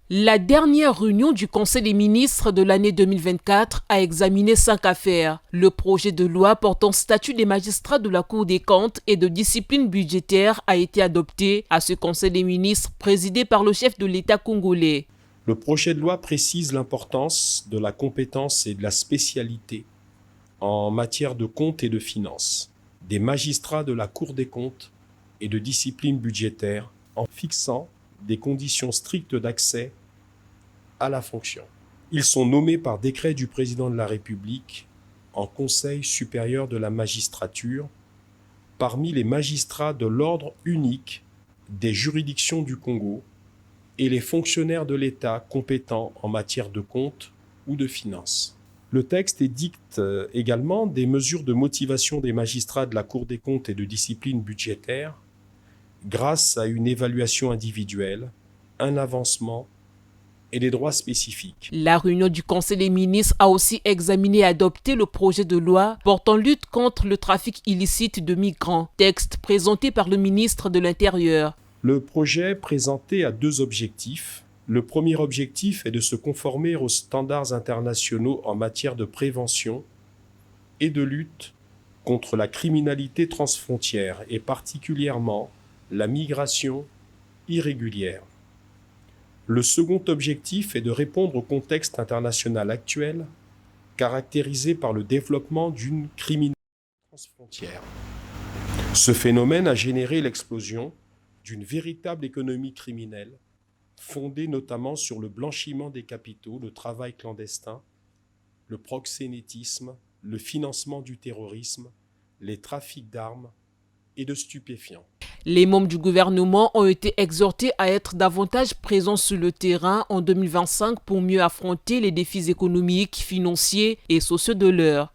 La dernière réunion du Conseil des ministres de l'année 2024 a examiné 5 affaires. Le projet de loi portant statut des magistrats de la Cour des comptes et de discipline budgétaire a été adopté à ce Conseil des ministres présidé par le chef de l'État congolais. Le projet de loi précise l'importance de la compétence et de la spécialité en matière de comptes et de finances des magistrats de la Cour des comptes et de discipline budgétaire en fixant des conditions strictes d'accès à la fonction. Ils sont nommés par décret du président de la République en Conseil supérieur de la magistrature parmi les magistrats de l'ordre unique des juridictions du Congo et les fonctionnaires de l'État compétents en matière de comptes ou de finances. Le texte édicte également des mesures de motivation des magistrats de la Cour des comptes et de discipline budgétaire grâce à une évaluation individuelle, un avancement et des droits spécifiques. La réunion du Conseil des ministres a aussi examiné et adopté le projet de loi portant lutte contre le trafic illicite de migrants, texte présenté par le ministre de l'Intérieur. Le projet présenté a 2 objectifs. Le premier objectif est de se conformer aux standards internationaux en matière de prévention et de lutte contre la criminalité transfrontière et particulièrement la migration irrégulière. Le second objectif est de répondre au contexte international actuel caractérisé par le développement d'une criminalité transfrontière. Ce phénomène a généré l'explosion d'une véritable économie criminelle fondée notamment sur le blanchiment des capitaux, le travail clandestin, le proxénétisme, le financement du terrorisme, les trafics d'armes et de stupéfiants. Les membres du gouvernement ont été exhortés à être davantage présents sur le terrain en 2025 pour mieux affronter les défis économiques, financiers et sociaux de l'heure.